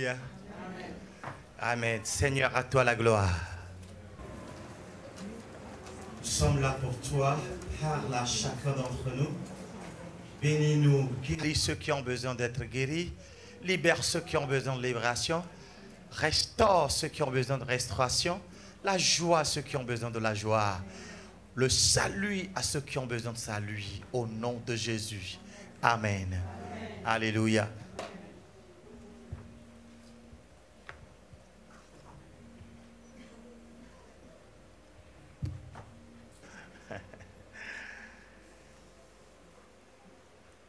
Alléluia. Amen. Seigneur, à toi la gloire. Nous sommes là pour toi. Parle à chacun d'entre nous. Bénis-nous. Guéris ceux qui ont besoin d'être guéris. Libère ceux qui ont besoin de libération. Restaure ceux qui ont besoin de restauration. La joie à ceux qui ont besoin de la joie. Le salut à ceux qui ont besoin de salut. Au nom de Jésus. Amen. Amen. Alléluia.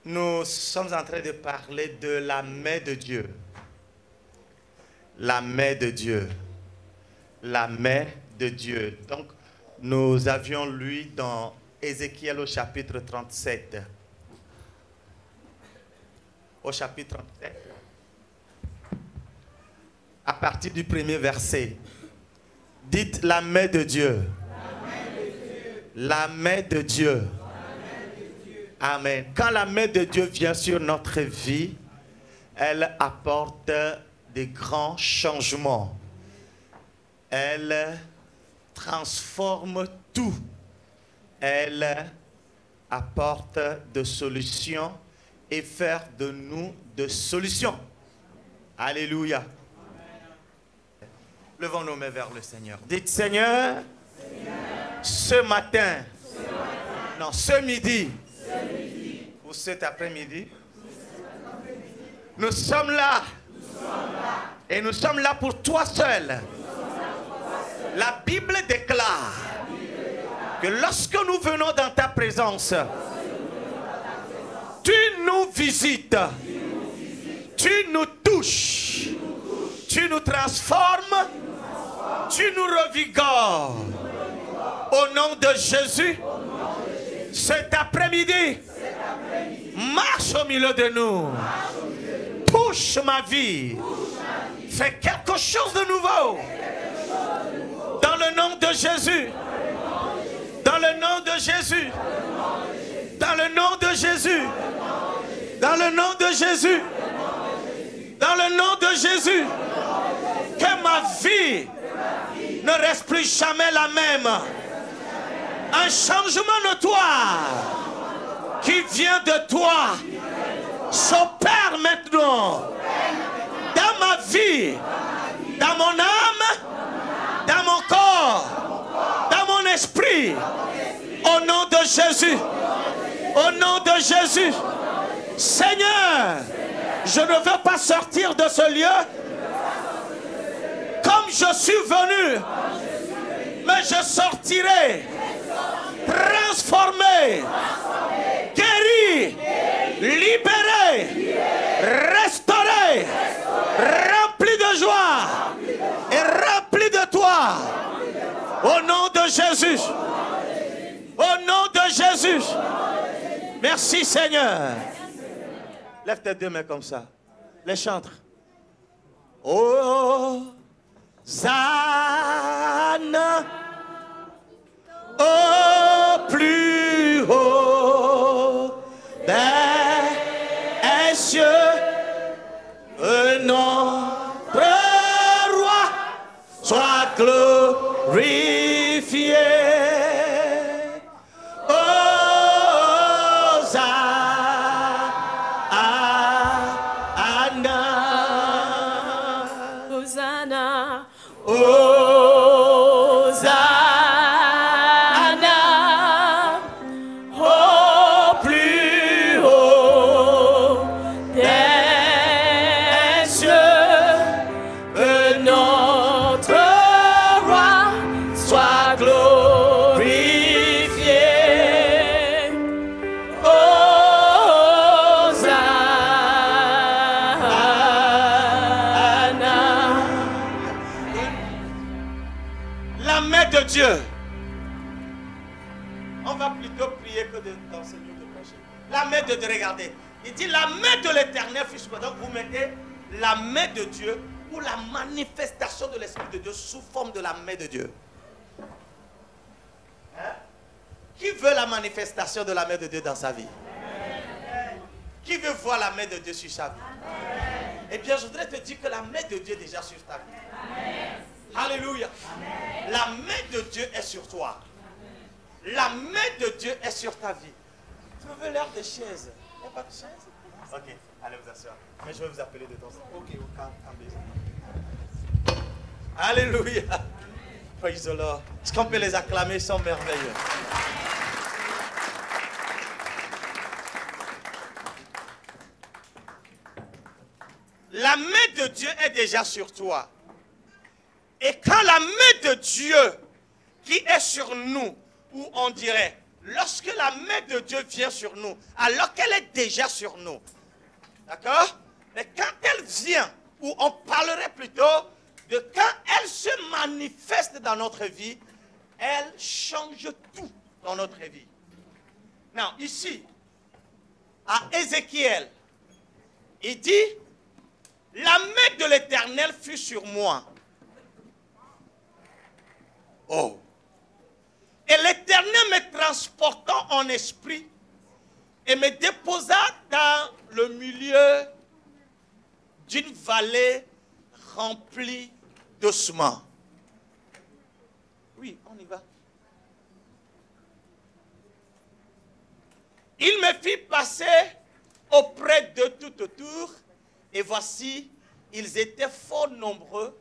Nous sommes en train de parler de la main de Dieu. La main de Dieu. La main de Dieu. Donc, nous avions lu dans Ézéchiel au chapitre 37. Au chapitre 37. À partir du premier verset. Dites la main de Dieu. La main de Dieu. Amen. Quand la main de Dieu vient sur notre vie, elle apporte des grands changements. Elle transforme tout. Elle apporte des solutions et fait de nous des solutions. Alléluia. Levons nos mains vers le Seigneur. Dites Seigneur, ce matin, non, ce midi, ou cet après-midi, nous sommes là. Et nous sommes là pour toi seul. La Bible déclare que lorsque nous venons dans ta présence, tu nous visites, tu nous touches, tu nous transformes, tu nous revigores. Au nom de Jésus, cet après-midi, marche au milieu de nous. Touche ma vie. Fais quelque chose de nouveau. Dans le nom de Jésus. Dans le nom de Jésus. Dans le nom de Jésus. Dans le nom de Jésus. Dans le nom de Jésus. Que ma vie ne reste plus jamais la même. Un changement notoire qui vient de toi s'opère maintenant dans ma vie, dans mon âme, dans mon corps, dans mon esprit. Au nom de Jésus. Au nom de Jésus. Seigneur, je ne veux pas sortir de ce lieu comme je suis venu, mais je sortirai transformé, guéri, libéré, restauré, rempli de joie et rempli de toi. Au nom de Jésus. Au nom de Jésus. Merci Seigneur. Lève tes deux mains comme ça. Les chantres. Oh, Zana. Au plus haut des cieux, notre roi soit glorifié. Hosanna, Dieu. On va plutôt prier que d'enseigner de prêcher. La main de Dieu, regardez. Il dit la main de l'Éternel fut sur moi. Donc vous mettez la main de Dieu ou la manifestation de l'Esprit de Dieu sous forme de la main de Dieu. Hein? Qui veut la manifestation de la main de Dieu dans sa vie? Amen. Qui veut voir la main de Dieu sur sa vie? Amen. Eh bien, je voudrais te dire que la main de Dieu est déjà sur ta vie. Amen. Alléluia. Amen. La main de Dieu est sur toi. La main de Dieu est sur ta vie. Trouvez l'heure des chaises. Il n'y a pas de chaise? Ok, allez vous asseoir. Mais je vais vous appeler de temps en temps. Ok, alléluia. Praise the Lord. Est-ce qu'on peut les acclamer? Ils sont merveilleux. La main de Dieu est déjà sur toi. Et quand la main de Dieu qui est sur nous, ou on dirait, lorsque la main de Dieu vient sur nous, alors qu'elle est déjà sur nous, d'accord? Mais quand elle vient, ou on parlerait plutôt de quand elle se manifeste dans notre vie, elle change tout dans notre vie. Non, ici, à Ézéchiel, il dit, la main de l'Éternel fut sur moi. Oh. Et l'Éternel me transportant en esprit et me déposa dans le milieu d'une vallée remplie d'ossements. Oui, on y va. Il me fit passer auprès de tout autour, et voici, ils étaient fort nombreux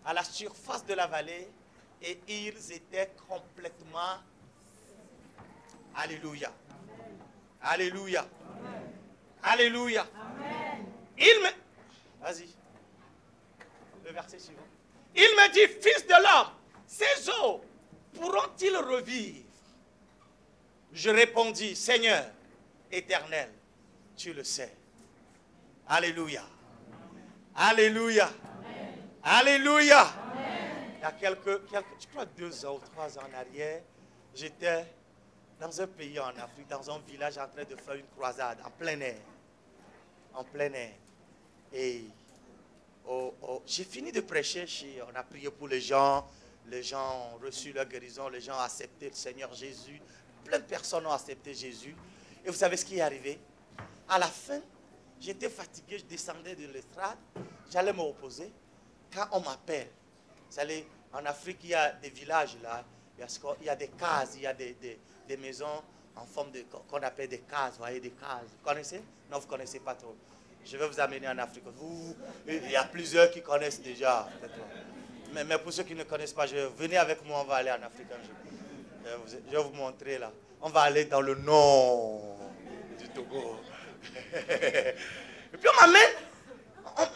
à la surface de la vallée, et ils étaient complètement... Alléluia. Alléluia. Amen. Alléluia. Amen. Il me... Vas-y. Le verset suivant. Il me dit, fils de l'homme, ces eaux pourront-ils revivre? Je répondis, Seigneur éternel, tu le sais. Alléluia. Alléluia. Amen. Alléluia. Amen. Il y a quelques, je crois 2 ans ou 3 ans en arrière, j'étais dans un pays en Afrique, dans un village en train de faire une croisade en plein air. En plein air. Et j'ai fini de prêcher, on a prié pour les gens ont reçu leur guérison, les gens ont accepté le Seigneur Jésus. Plein de personnes ont accepté Jésus. Et vous savez ce qui est arrivé? À la fin, j'étais fatigué, je descendais de l'estrade, j'allais me reposer. Quand on m'appelle, vous savez, en Afrique, il y a des villages là, il y a des cases, il y a des maisons en forme de, qu'on appelle des cases, vous voyez, des cases. Vous connaissez? Non, vous ne connaissez pas trop. Je vais vous amener en Afrique. Il y a plusieurs qui connaissent déjà. Mais pour ceux qui ne connaissent pas, venez avec moi, on va aller en Afrique un jour. Je vais vous montrer là. On va aller dans le nord du Togo. Et puis on m'amène,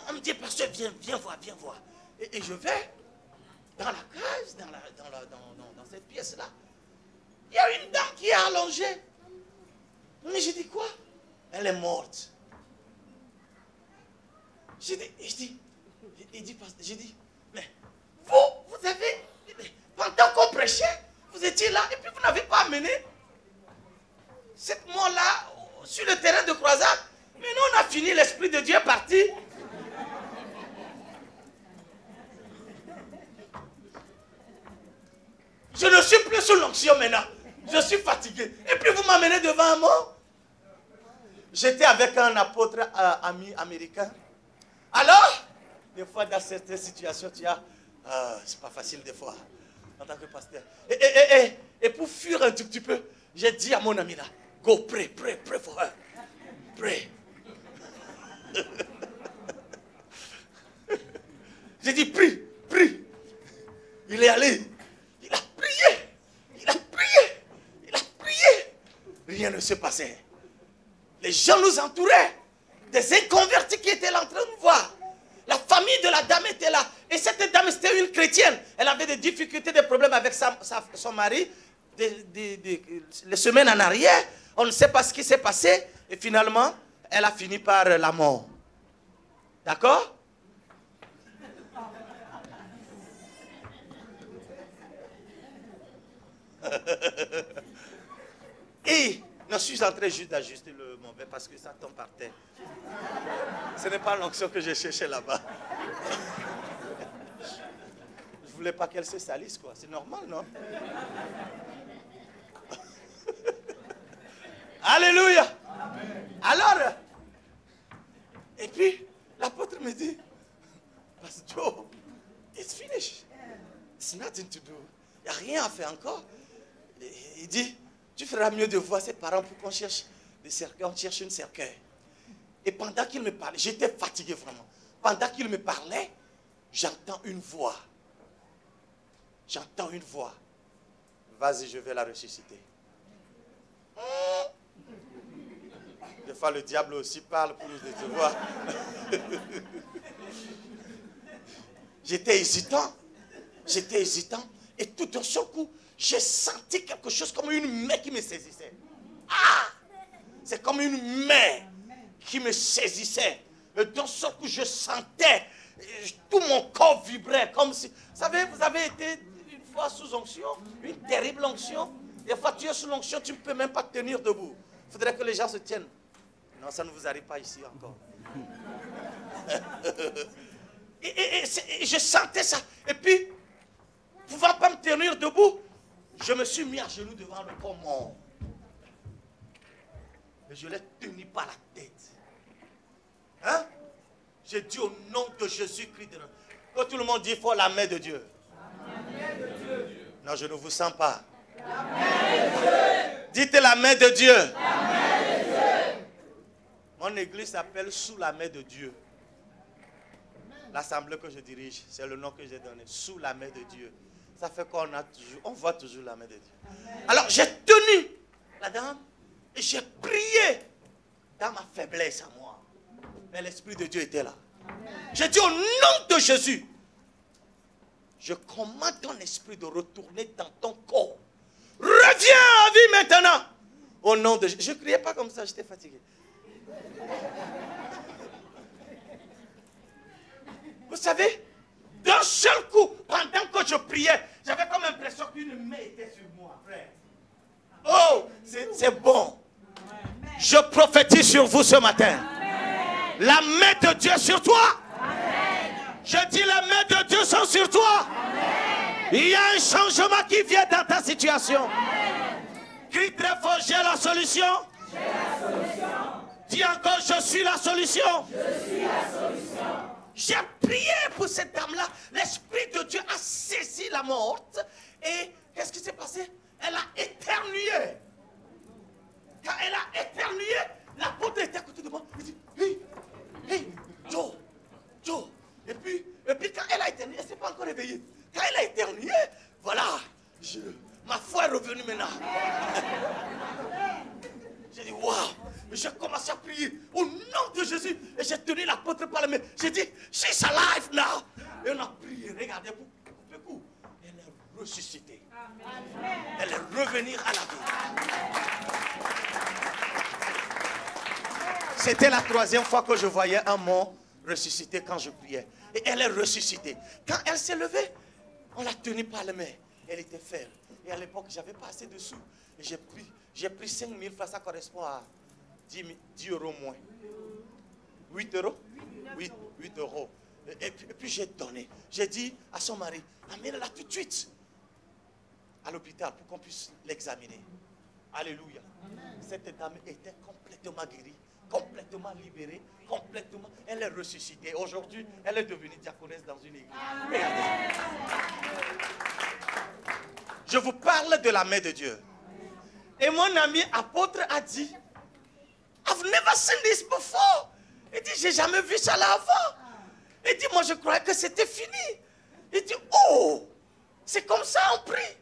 on me dit, pasteur, viens voir. Et je vais dans la case, dans cette pièce-là. Il y a une dame qui est allongée. Mais j'ai dit, quoi? Elle est morte. J'ai dit, mais vous avez, pendant qu'on prêchait, vous étiez là, et puis vous n'avez pas amené cette mort-là sur le terrain de croisade. Mais nous, on a fini, l'Esprit de Dieu est parti. Je ne suis plus sous l'onction maintenant. Je suis fatigué. Et puis vous m'amenez devant un mort. J'étais avec un apôtre ami américain. Alors, des fois, dans certaines situations, tu as... c'est pas facile des fois, en tant que pasteur. Et pour fuir un tout petit peu, j'ai dit à mon ami là, go pray for her. Pray. J'ai dit, prie. Il est allé. Il a prié. Rien ne se passait. Les gens nous entouraient. Des inconvertis qui étaient là en train de nous voir. La famille de la dame était là. Et cette dame, c'était une chrétienne. Elle avait des difficultés, des problèmes avec son mari. Les semaines en arrière, on ne sait pas ce qui s'est passé. Et finalement, elle a fini par la mort. D'accord? Et je suis en train juste d'ajuster le mauvais parce que ça tombe par terre. Ce n'est pas l'onction que j'ai cherché là-bas. Je voulais pas qu'elle se salisse, quoi. C'est normal, non? Alléluia. Amen. Alors, et puis, la l'apôtre me dit, Pastor Joe, it's finished. It's nothing to do. Il n'y a rien à faire encore. Il dit, tu feras mieux de voir ses parents pour qu'on cherche des cercueils, on cherche un cercueil. Et pendant qu'il me parlait, j'étais fatigué vraiment. Pendant qu'il me parlait, j'entends une voix. J'entends une voix. Vas-y, je vais la ressusciter. Des fois, le diable aussi parle pour nous décevoir. J'étais hésitant. J'étais hésitant. Et tout d'un seul coup, j'ai senti quelque chose comme une main qui me saisissait. Ah! C'est comme une main qui me saisissait. Et d'un seul coup, je sentais, tout mon corps vibrait comme si... Vous savez, vous avez été une fois sous onction, une terrible onction. Des fois, tu es sous l'onction, tu ne peux même pas tenir debout. Il faudrait que les gens se tiennent. Non, ça ne vous arrive pas ici encore. et je sentais ça. Et puis, ne pouvant pas me tenir debout, je me suis mis à genoux devant le corps mort. Et je l'ai tenu par la tête. Hein? J'ai dit au nom de Jésus-Christ. Quand tout le monde dit, il faut la main de Dieu. La main de Dieu. Non, je ne vous sens pas. La main de Dieu. Dites la main de Dieu. La main de Dieu. Mon église s'appelle Sous la main de Dieu. L'assemblée que je dirige, c'est le nom que j'ai donné. Sous la main de Dieu. Ça fait on voit toujours la main de Dieu. Alors j'ai tenu la dame et j'ai prié dans ma faiblesse à moi. Mais l'Esprit de Dieu était là. J'ai dit au nom de Jésus, je commande ton esprit de retourner dans ton corps. Reviens à vie maintenant. Au nom de Jésus. Je ne criais pas comme ça, j'étais fatigué. Vous savez, d'un seul coup, pendant que je priais, j'avais comme l'impression qu'une main était sur moi, frère. Oh, c'est bon. Je prophétise sur vous ce matin. La main de Dieu sur toi. Je dis la main de Dieu sont sur toi. Il y a un changement qui vient dans ta situation. Crie très fort, j'ai la solution. Dis encore, je suis la solution. J'ai prié pour cette dame-là. L'Esprit de Dieu a saisi la morte. Et qu'est-ce qui s'est passé? Elle a éternué. Quand elle a éternué, l'apôtre était à côté de moi. Il dit, hey, Joe. Et puis quand elle a éternué, elle ne s'est pas encore réveillée. Quand elle a éternué, voilà, ma foi est revenue maintenant. J'ai dit, waouh. J'ai commencé à prier au nom de Jésus. Et j'ai tenu l'apôtre par la main. J'ai dit, she's alive now. Et on a prié. Regardez, pour coup, elle est ressuscitée. Amen. Elle est revenue à la vie. C'était la 3e fois que je voyais un mort ressuscité quand je priais. Et elle est ressuscitée. Quand elle s'est levée, on l'a tenue par la main. Elle était faible. Et à l'époque, je n'avais pas assez de sous. Et j'ai pris 5 000 francs. Ça correspond à 10 euros moins. 8 euros? 8 euros. Et puis j'ai donné. J'ai dit à son mari, amène-la tout de suite à l'hôpital pour qu'on puisse l'examiner. Alléluia. Cette dame était complètement guérie, complètement libérée, complètement. Elle est ressuscitée. Aujourd'hui, elle est devenue diaconesse dans une église. Regardez. Je vous parle de la main de Dieu. Et mon ami apôtre a dit, I've never seen this before. Il dit, j'ai jamais vu ça là avant. Il dit, moi je croyais que c'était fini. Il dit, oh, c'est comme ça on prie.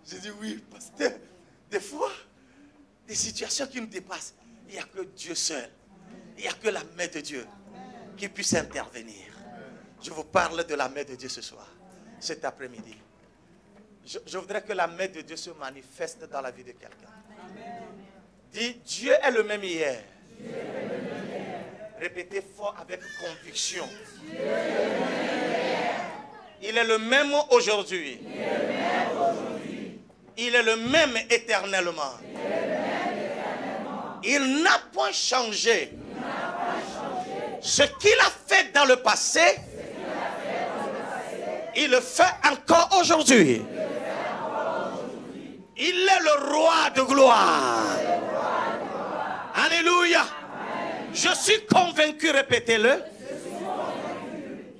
J'ai dit, oui, pasteur, des fois, des situations qui nous dépassent, il n'y a que Dieu seul. Il n'y a que la main de Dieu qui puisse intervenir. Je vous parle de la main de Dieu ce soir, cet après-midi. Je voudrais que la main de Dieu se manifeste dans la vie de quelqu'un. Dis, Dieu est le même hier. Répétez fort avec conviction. Il est le même aujourd'hui. Il est le même éternellement. Il n'a point changé. Ce qu'il a fait dans le passé, il le fait encore aujourd'hui. Il est le roi de gloire. Alléluia. Je suis convaincu, répétez-le,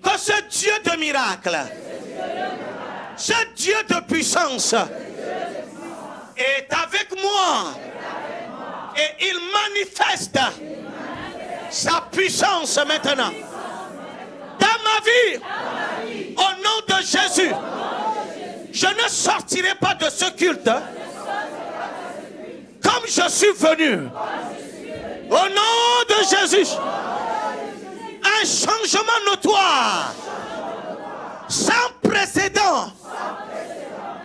que ce Dieu de miracle, ce Dieu de puissance est avec moi et il manifeste sa puissance maintenant dans ma vie. Au nom de Jésus, je ne sortirai pas de ce culte comme je suis venu. Au nom de Jésus, un changement notoire, sans précédent,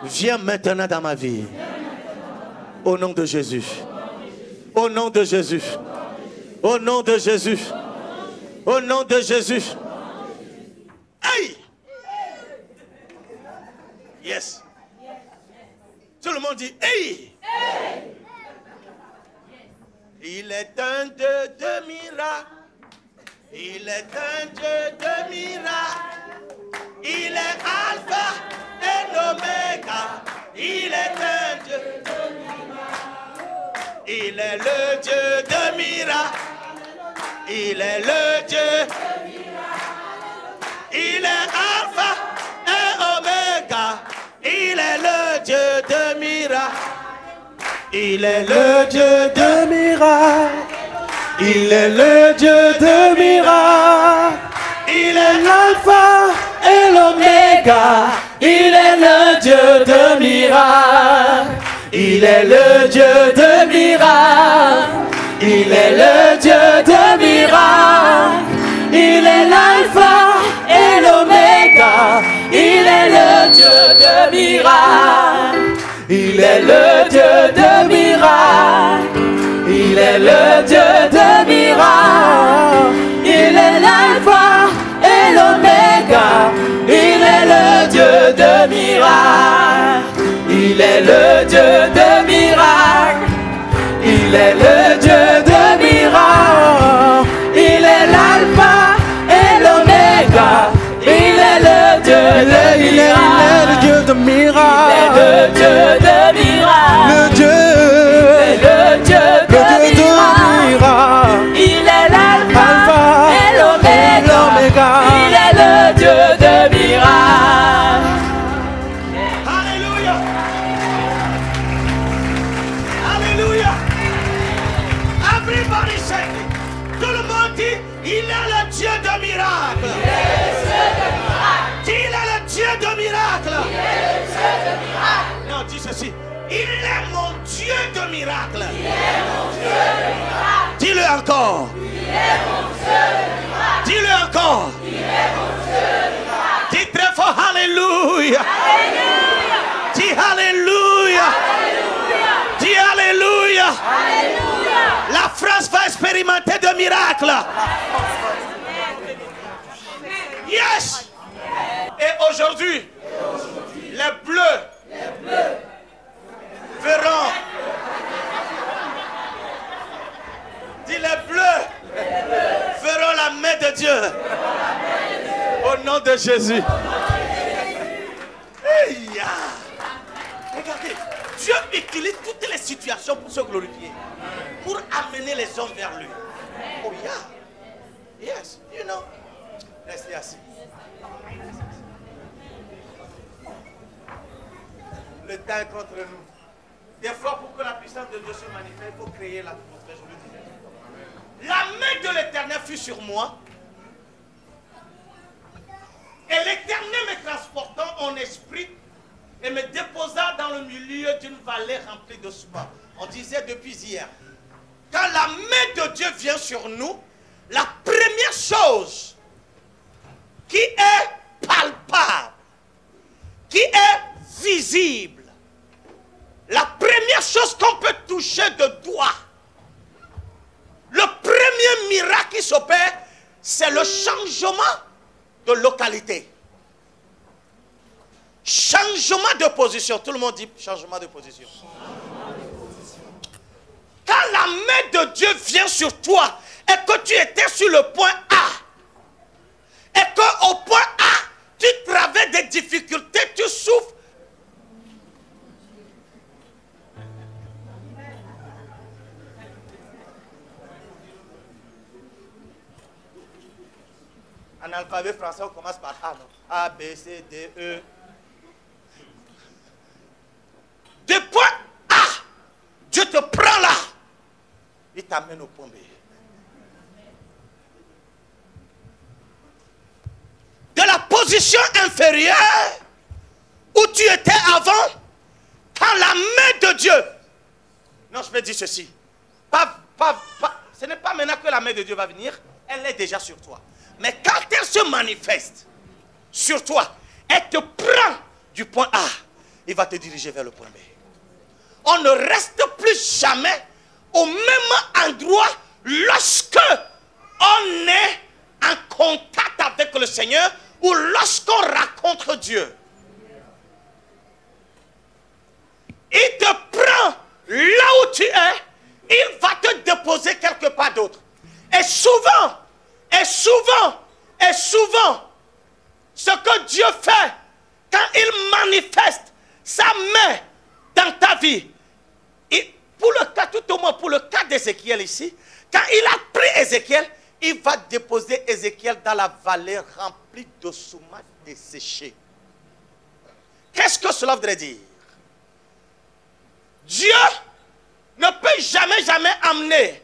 vient maintenant dans ma vie. Au nom de Jésus. Au nom de Jésus. Au nom de Jésus. Au nom de Jésus. Aïe! Yes. Tout le monde dit hey! Il est un Dieu de miracle. Il est un Dieu de miracle. Il est Alpha et l'Oméga. Il est un Dieu de miracle. Il est le Dieu de miracle. Il est le Dieu de miracle. Il est Alpha et Oméga. Il est le Dieu de miracle. Il est le Dieu de miracle. Il est le Dieu de miracle. Il est l'alpha et l'oméga. Il est le Dieu de miracle. Il est le Dieu de miracle. Il est le Dieu de miracle. Il est l'alpha et l'oméga. Il est le Dieu de miracle. Il est le Dieu de miracle. Il est le Dieu de miracle. Il est l'alpha et l'oméga. Il est le Dieu de miracle. Il est le Dieu de miracle. Il est le Dieu de miracle. Il est l'alpha et l'oméga. Il est le Dieu de miracle. Il est le Dieu de miracle. Il est le Dieu de miracle. Le Dieu. Le Dieu de miracle. Il est l'alpha et l'oméga. Il est le Dieu de miracle. Alléluia. Alléluia. Everybody say it. Tout le monde dit, il est le Dieu de miracle. Il est le Dieu de miracle. Il est le Dieu de miracle. Non, dis ceci. Il est mon Dieu de miracle. Il est mon Dieu de miracle. Dis-le encore. Il est mon Dieu de miracle. Dis-le encore. Il est mon Dieu de miracle. Dis très fort Alléluia. Alléluia. Dis Alléluia. Alléluia. Dis Alléluia. Alléluia. La France va expérimenter de miracles. Yes. Et aujourd'hui, les bleus verront. Dis les bleus verront la main de Dieu. Au nom de Jésus. Hey, regardez, Dieu utilise toutes les situations pour se glorifier, pour amener les hommes vers lui. Oh yeah. Yes, you know. Restez assis. Le temps est contre nous. Des fois, pour que la puissance de Dieu se manifeste, il faut créer l'atmosphère. Je le disais. La main de l'Éternel fut sur moi. Et l'Éternel me transportant en esprit et me déposa dans le milieu d'une vallée remplie de soie. On disait depuis hier, quand la main de Dieu vient sur nous, la première chose qui est palpable, qui est visible, la première chose qu'on peut toucher de doigt, le premier miracle qui s'opère, c'est le changement de localité. Changement de position. Tout le monde dit changement de position. Quand la main de Dieu vient sur toi et que tu étais sur le point A, et qu'au point A, tu traverses des difficultés, tu souffres. savez, français, on commence par A, non? A, B, C, D, E. De point A, Dieu te prend là. Il t'amène au point B. De la position inférieure où tu étais avant, quand la main de Dieu. Non, je vais dire ceci. Ce n'est pas maintenant que la main de Dieu va venir. Elle est déjà sur toi. Mais quand elle se manifeste sur toi, elle te prend du point A. Il va te diriger vers le point B. On ne reste plus jamais au même endroit lorsque on est en contact avec le Seigneur ou lorsqu'on rencontre Dieu. Il te prend là où tu es, il va te déposer quelque part d'autre. Et souvent, ce que Dieu fait, quand il manifeste sa main dans ta vie, pour le cas, tout au moins pour le cas d'Ézéchiel ici, quand il a pris Ézéchiel, il va déposer Ézéchiel dans la vallée remplie d'ossements desséchés. Qu'est-ce que cela voudrait dire? Dieu ne peut jamais amener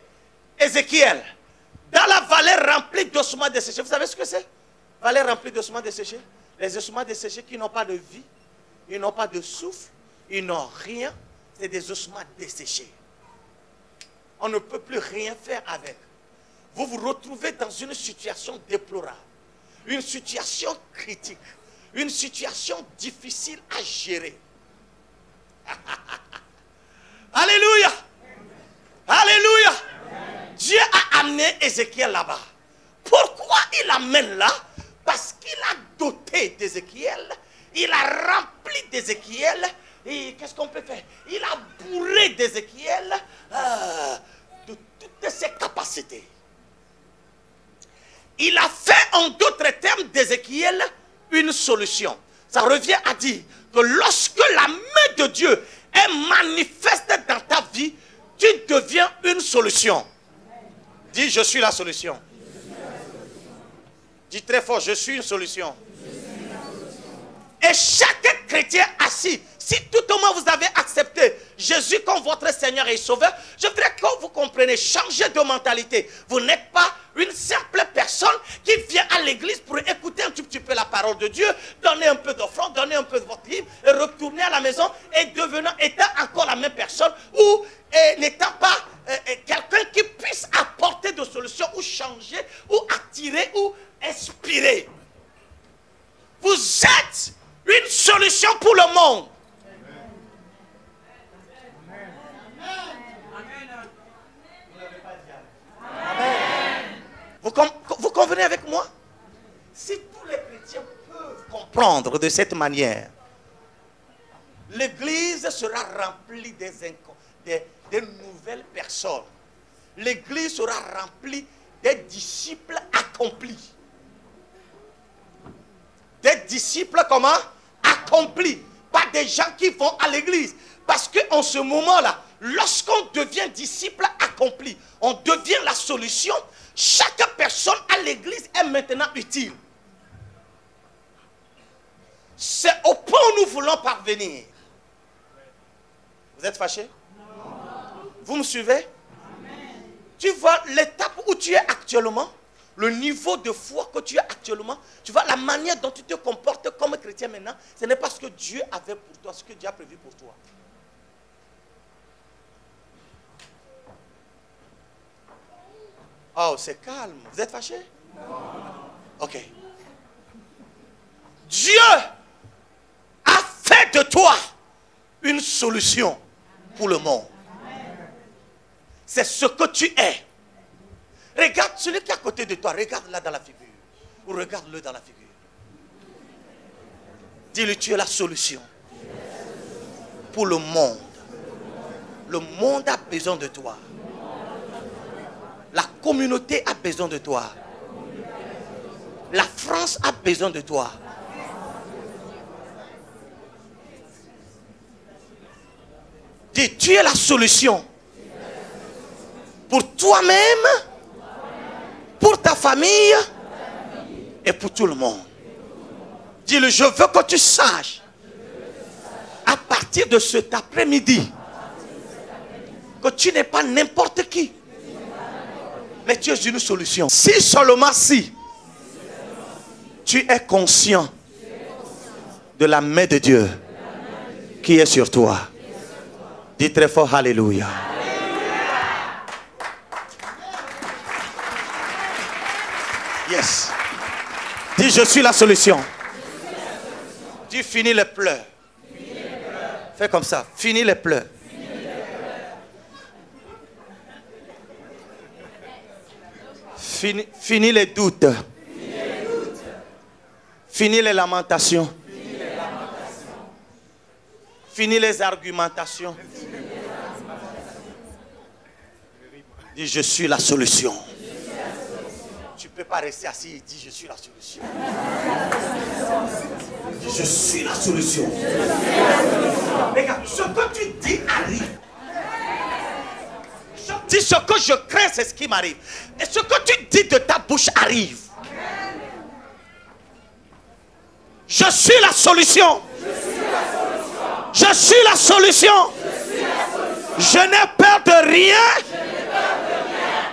Ézéchiel dans la vallée remplie d'ossements desséchés. Vous savez ce que c'est? Vallée remplie d'ossements desséchés. Les ossements desséchés qui n'ont pas de vie, ils n'ont pas de souffle, ils n'ont rien. C'est des ossements desséchés. On ne peut plus rien faire avec. Vous vous retrouvez dans une situation déplorable, une situation critique, une situation difficile à gérer. Alléluia! Alléluia! Dieu a amené Ézéchiel là-bas. Pourquoi il l'amène là? Parce qu'il a doté d'Ézéchiel, il a rempli d'Ézéchiel. Et qu'est-ce qu'on peut faire? Il a bourré d'Ézéchiel de toutes ses capacités. Il a fait en d'autres termes d'Ézéchiel une solution. Ça revient à dire que lorsque la main de Dieu est manifeste dans ta vie, tu deviens une solution. Dis, je suis la solution. Dis très fort, je suis une solution. Et chaque chrétien assis, si tout au moins vous avez accepté Jésus comme votre Seigneur et Sauveur, je voudrais que vous compreniez, changez de mentalité. Vous n'êtes pas une simple personne qui vient à l'église pour écouter un tout petit peu la parole de Dieu, donner un peu d'offrande, donner un peu de votre livre, et retourner à la maison et étant encore la même personne ou n'étant pas quelqu'un qui puisse apporter des solutions ou changer ou attirer ou inspirer. Vous êtes une solution pour le monde. Vous convenez avec moi? Si tous les chrétiens peuvent comprendre de cette manière, l'église sera remplie des nouvelles personnes. L'église sera remplie des disciples accomplis. Des disciples comment? Accomplis. Pas des gens qui vont à l'église. Parce qu'en ce moment-là, lorsqu'on devient disciple accompli, on devient la solution. Chaque personne à l'église est maintenant utile. C'est au point où nous voulons parvenir. Vous êtes fâchés? Vous me suivez? Tu vois l'étape où tu es actuellement, le niveau de foi que tu as actuellement, tu vois la manière dont tu te comportes comme chrétien maintenant, ce n'est pas ce que Dieu avait pour toi, ce que Dieu a prévu pour toi. Oh, c'est calme. Vous êtes fâchés? Ok. Dieu a fait de toi une solution pour le monde. C'est ce que tu es. Regarde celui qui est à côté de toi. Regarde-la dans la figure. Ou regarde-le dans la figure. Dis-lui, tu es la solution pour le monde. Le monde a besoin de toi. La communauté a besoin de toi. La France a besoin de toi. Dis, tu es la solution pour toi-même, pour ta famille et pour tout le monde. Dis-le, je veux que tu saches, à partir de cet après-midi, que tu n'es pas n'importe qui, mais tu es une solution. Si seulement si tu es conscient de la main de Dieu qui est sur toi. Dis très fort Alléluia. Yes. Dis je suis la solution. Dis finis les pleurs. Fais comme ça. Finis les pleurs. Finis les doutes. Finis les lamentations. Finis les argumentations. Dis je suis la solution. Tu ne peux pas rester assis et dire je suis la solution. Dis je suis la solution. Regarde, ce que tu dis arrive. Je dis ce que je crains, c'est ce qui m'arrive. Et ce que tu dis de ta bouche arrive. Je suis la solution. Je suis la solution. Je n'ai peur de rien.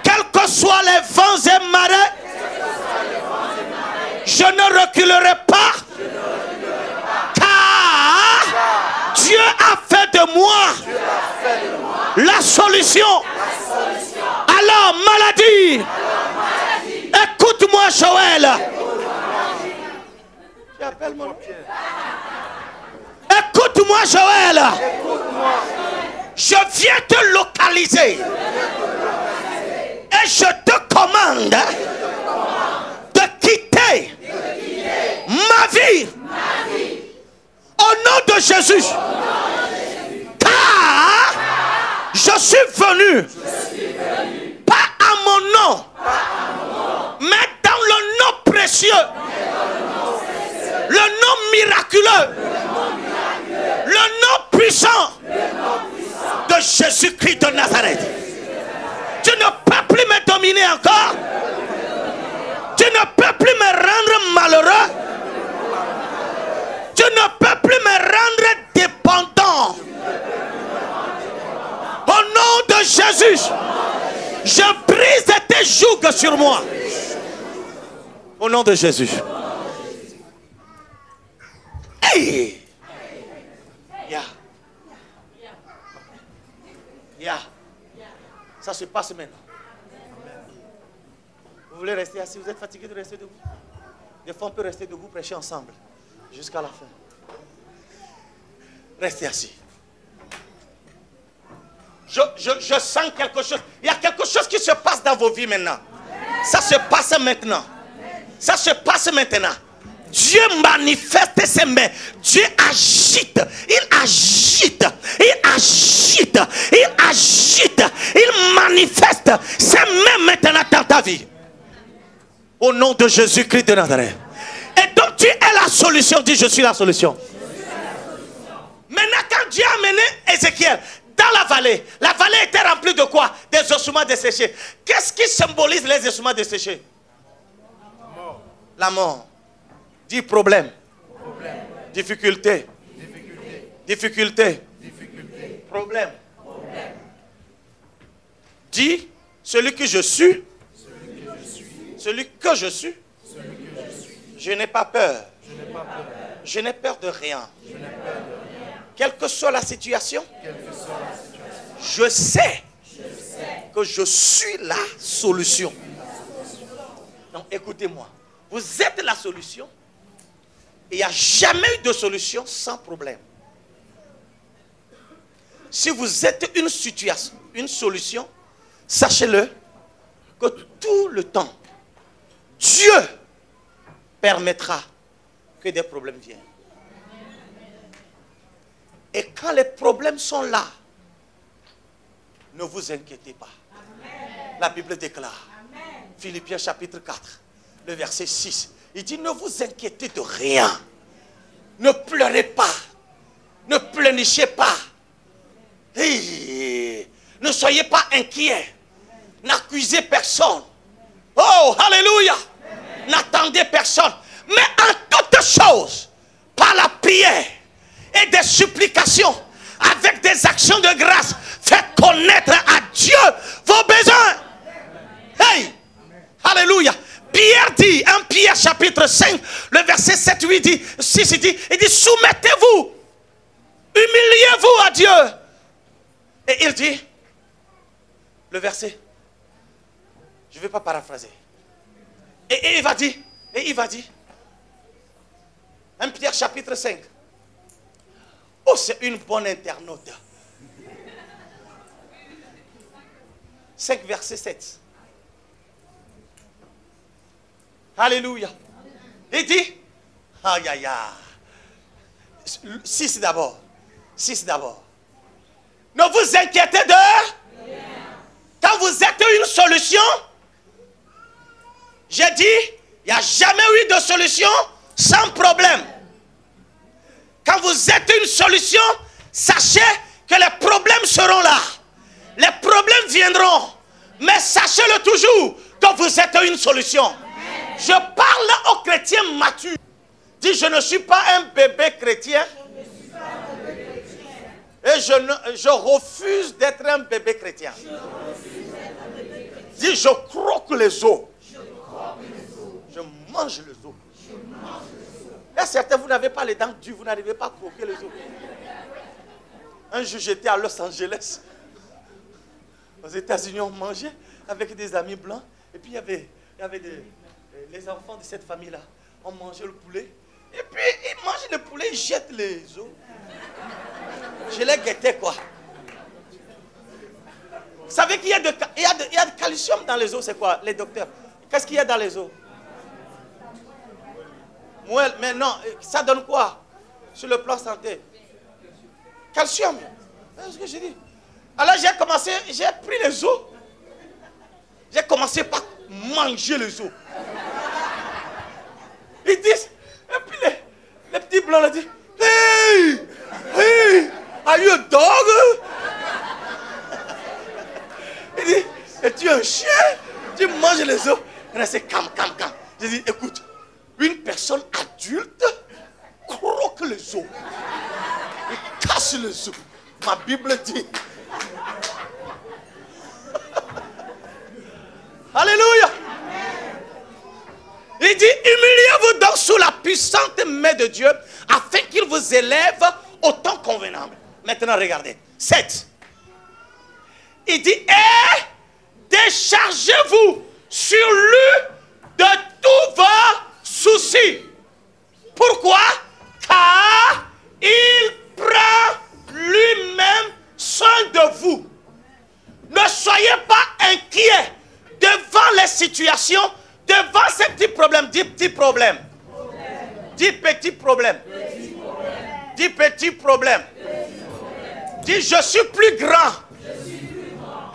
Quels que soient les vents et marées, je ne reculerai pas. Car Dieu a fait de moi la solution. Alors, maladie, écoute-moi, Joël. Écoute-moi, Joël. Je viens te localiser. Et je te commande de quitter ma vie au nom de Jésus. Car je suis venu pas à mon nom, mais dans le nom précieux, le nom miraculeux, le nom puissant de Jésus-Christ de Nazareth. Tu ne peux plus me dominer encore. Tu ne peux plus me rendre malheureux. Tu ne peux plus me rendre dépendant. Au nom de Jésus, je brise tes jougs sur moi. Au nom de Jésus. Hey! Yeah. Yeah. Ça se passe maintenant. Vous voulez rester assis? Vous êtes fatigué de rester debout? Des fois, on peut rester debout, prêcher ensemble jusqu'à la fin. Restez assis. Je sens quelque chose. Il y a quelque chose qui se passe dans vos vies maintenant. Ça se passe maintenant. Ça se passe maintenant. Dieu manifeste ses mains. Dieu agite. Il agite. Il agite. Il agite. Il manifeste ses mains maintenant dans ta vie. Au nom de Jésus-Christ de Nazareth. Et donc tu es la solution. Dis je suis la solution. Maintenant quand Dieu a amené Ézéchiel dans la vallée était remplie de quoi? Des ossements desséchés. Qu'est-ce qui symbolise les ossements desséchés? La mort. Dis problème. Difficulté. Difficulté. Problème. Dis celui que je suis. Celui que je suis. Je n'ai pas peur. Je n'ai peur de rien. Quelle que soit la situation, je sais que je suis la solution. Donc écoutez-moi. Vous êtes la solution. Et il n'y a jamais eu de solution sans problème. Si vous êtes une situation, une solution, sachez-le que tout le temps, Dieu permettra que des problèmes viennent. Et quand les problèmes sont là, ne vous inquiétez pas. La Bible déclare, Philippiens chapitre 4, le verset 6, il dit ne vous inquiétez de rien. Ne pleurez pas. Ne pleurnichez pas. Hey, ne soyez pas inquiets. N'accusez personne. Oh, alléluia. n'attendez personne. Mais en toutes choses, par la prière et des supplications, avec des actions de grâce, faites connaître à Dieu vos besoins. Hey! Alléluia. Pierre dit, 1 Pierre chapitre 5, le verset 7, 8 dit, 6, il dit, soumettez-vous, humiliez-vous à Dieu. Et il dit, le verset, je ne vais pas paraphraser. Et il va dire, 1 Pierre chapitre 5. Oh, c'est une bonne internaute. 5 verset 7. Alléluia. Il dit, aïe aïe aïe. 6 d'abord. 6 d'abord. Ne vous inquiétez de rien. Quand vous êtes une solution, j'ai dit, il n'y a jamais eu de solution sans problème. Quand vous êtes une solution, sachez que les problèmes seront là. Les problèmes viendront. Mais sachez-le toujours que vous êtes une solution. Je parle aux chrétiens matures. Dis, je ne suis pas un bébé chrétien. Et je refuse d'être un bébé chrétien. Dis, je croque les os. Je mange les os. Et certains, vous n'avez pas les dents dures, vous n'arrivez pas à croquer les os. Un jour, j'étais à Los Angeles. Aux États-Unis, on mangeait avec des amis blancs. Et puis, il y avait les enfants de cette famille-là. On mangeait le poulet. Et puis, ils mangent le poulet, ils jettent les os. Je les guettais, quoi. Vous savez qu'il y a de calcium dans les os, c'est quoi, les docteurs? Qu'est-ce qu'il y a dans les os? Moelle, mais non, ça donne quoi sur le plan santé? Calcium. C'est ce que j'ai dit. Alors j'ai pris les os. J'ai commencé par manger les os. Ils disent, et puis les petits blancs là disent, hey, are you a dog? Il dit, es-tu un chien? Tu manges les os. Et là c'est calme. J'ai dit, écoute, une personne adulte croque les os. Il casse les os. Ma Bible dit. Alléluia. Il dit, humiliez-vous donc sous la puissante main de Dieu afin qu'il vous élève au temps convenable. Maintenant, regardez. 7. Il dit, et déchargez-vous sur lui de tous vos soucis. Pourquoi? Car il prend lui-même soin de vous. Ne soyez pas inquiets devant les situations, devant ces petits problèmes. Dis petits problèmes. Dis petits problèmes. Dis petits problèmes. Dis je suis plus grand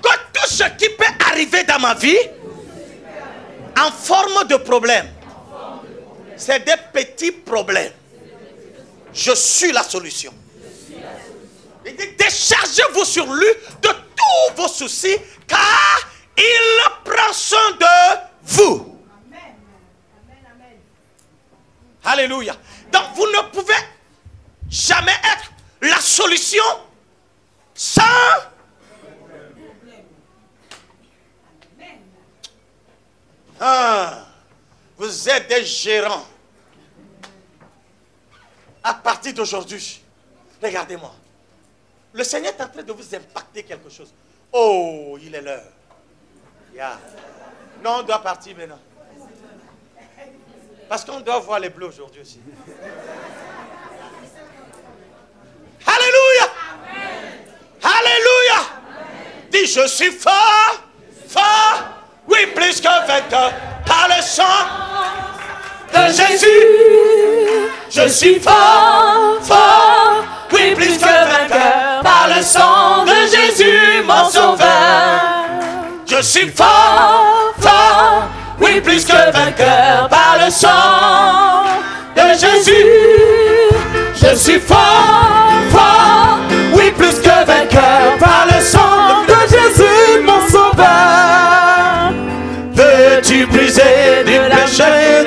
que tout ce qui peut arriver dans ma vie en forme de problème. C'est des petits problèmes. Je suis la solution. Il dit, déchargez-vous sur lui de tous vos soucis, car il prend soin de vous. Amen. Amen. Alléluia. Donc vous ne pouvez jamais être la solution sans... vous êtes des gérants. À partir d'aujourd'hui, regardez-moi. Le Seigneur est en train de vous impacter quelque chose. Oh, il est l'heure. Yeah. Non, on doit partir maintenant. Parce qu'on doit voir les bleus aujourd'hui aussi. Alléluia. Alléluia. Dis, je suis fort, fort, oui, plus que vainqueur, par le sang de Jésus. Je suis fort, fort, oui, plus que vainqueur, par le sang de Jésus, mon sauveur. Je suis fort, fort, oui, plus que vainqueur, par le sang de Jésus. Je suis fort, fort, oui, plus que vainqueur, par le sang de Jésus, mon sauveur. Veux-tu briser du péché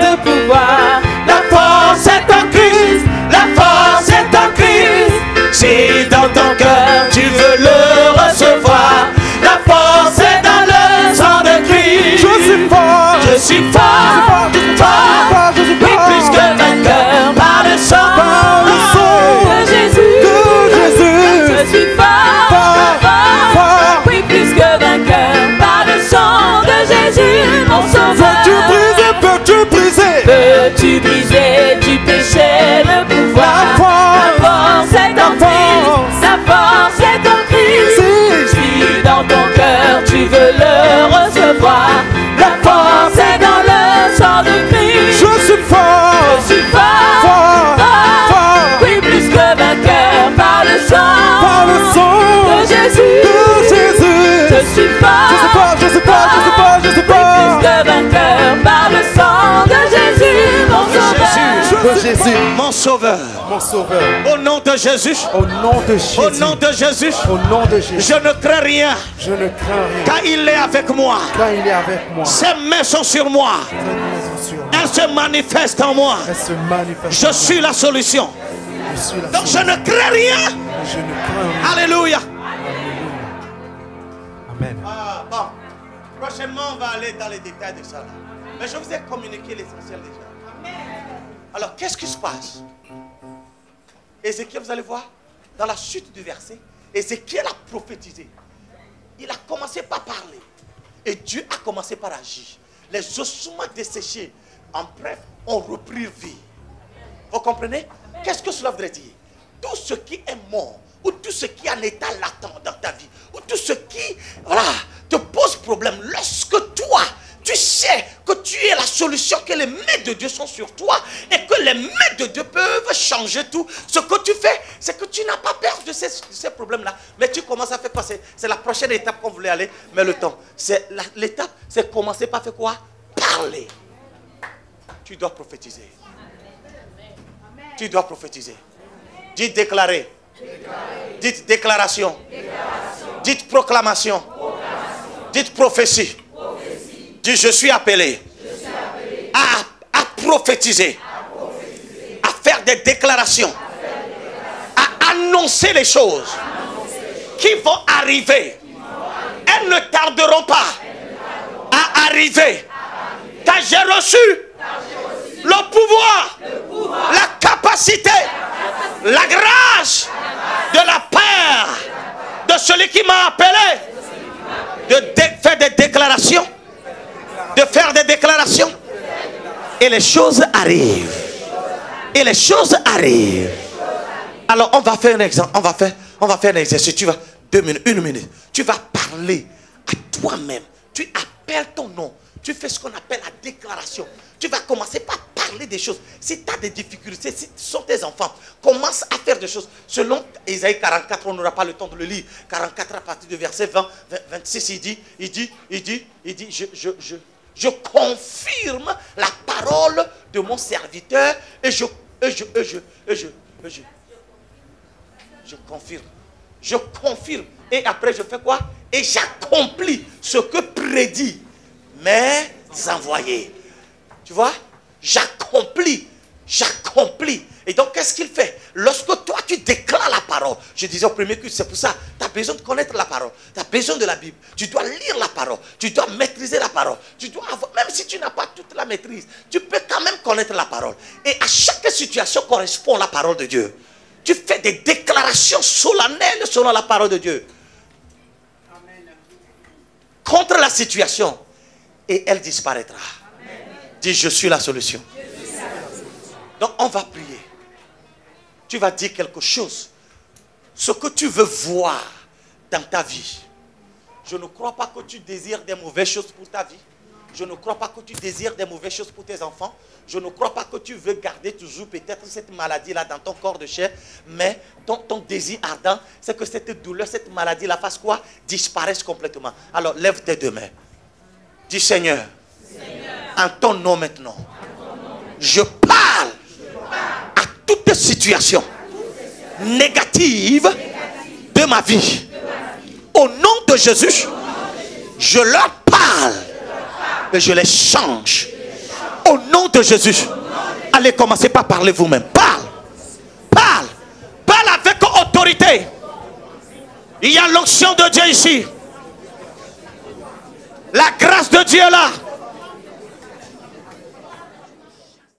suis fort. Je suis fort, je suis fort, je suis fort, je suis Plus fort. que vainqueur par le sang de Jésus, mon sauveur. De Jésus, mon sauveur. mon sauveur. Au nom de Jésus. Au nom de Jésus. Au nom de Jésus. Au nom de Jésus. Je ne crains rien. Je ne crains rien. Car il est avec moi. Car il est avec moi. Ses mains sont sur moi. Ses mains sont sur moi. Elles se manifestent en moi. Elle se manifeste. Je suis la solution. Je suis la Donc je solution. ne crains rien. Je ne crains rien. Alléluia. Amen. Bon, prochainement on va aller dans les détails de ça. Mais je vous ai communiqué l'essentiel déjà. Alors qu'est-ce qui se passe? Ézéchiel, vous allez voir, dans la suite du verset, Ézéchiel a prophétisé. Il a commencé par parler. Et Dieu a commencé par agir. Les ossements desséchés, en bref, ont repris vie. Vous comprenez? Qu'est-ce que cela voudrait dire? Tout ce qui est mort, ou tout ce qui est en état latent dans ta vie, ou tout ce qui te pose problème, lorsque toi, tu sais que tu es la solution, que les mains de Dieu sont sur toi et que les mains de Dieu peuvent changer tout. Ce que tu fais, c'est que tu n'as pas peur de ces problèmes-là. Mais tu commences à faire quoi? C'est la prochaine étape qu'on voulait aller. Mais le temps, l'étape, c'est commencer par faire quoi? Parler. Tu dois prophétiser. Tu dois prophétiser. Dites déclarer. Dites déclaration. Dites proclamation. Dites prophétie. Dites je suis appelé, à prophétiser, à faire des déclarations, à annoncer les choses qui vont arriver. Elles ne tarderont pas à arriver. Car j'ai reçu le pouvoir, la capacité, la grâce de la part de celui qui m'a appelé de faire des déclarations. De faire des déclarations. Et les choses arrivent. Et les choses arrivent. Alors on va faire un exemple. On va faire un exercice. Tu vas 2 minutes, 1 minute. Tu vas parler à toi-même. Tu appelles ton nom. Tu fais ce qu'on appelle la déclaration. Tu vas commencer par parler des choses. Si tu as des difficultés, si ce sont tes enfants, commence à faire des choses. Selon Isaïe 44, on n'aura pas le temps de le lire. 44 à partir du verset 26, il dit, je confirme la parole de mon serviteur et je confirme. Je confirme. Et après je fais quoi? Et j'accomplis ce que prédit mes envoyés. Tu vois? J'accomplis. Et donc, qu'est-ce qu'il fait? Lorsque toi, tu déclares la parole. Je disais au premier culte, c'est pour ça. Tu as besoin de connaître la parole. Tu as besoin de la Bible. Tu dois lire la parole. Tu dois maîtriser la parole. Tu dois avoir, même si tu n'as pas toute la maîtrise, tu peux quand même connaître la parole. Et à chaque situation correspond la parole de Dieu. Tu fais des déclarations solennelles selon la parole de Dieu. Contre la situation. Et elle disparaîtra. Dis, je suis la solution. Donc on va prier. Tu vas dire quelque chose. Ce que tu veux voir dans ta vie. Je ne crois pas que tu désires des mauvaises choses pour ta vie. Je ne crois pas que tu désires des mauvaises choses pour tes enfants. Je ne crois pas que tu veux garder toujours peut-être cette maladie-là dans ton corps de chair. Mais ton désir ardent, c'est que cette douleur, cette maladie-là fasse quoi? Disparaisse complètement. Alors lève tes 2 mains. Dis Seigneur, en ton nom maintenant, je parle à toute situation négative de ma vie. Au nom de Jésus, je leur parle et je les change. Au nom de Jésus, allez commencer par parler vous-même. Parle avec autorité. Il y a l'onction de Dieu ici. La grâce de Dieu est là.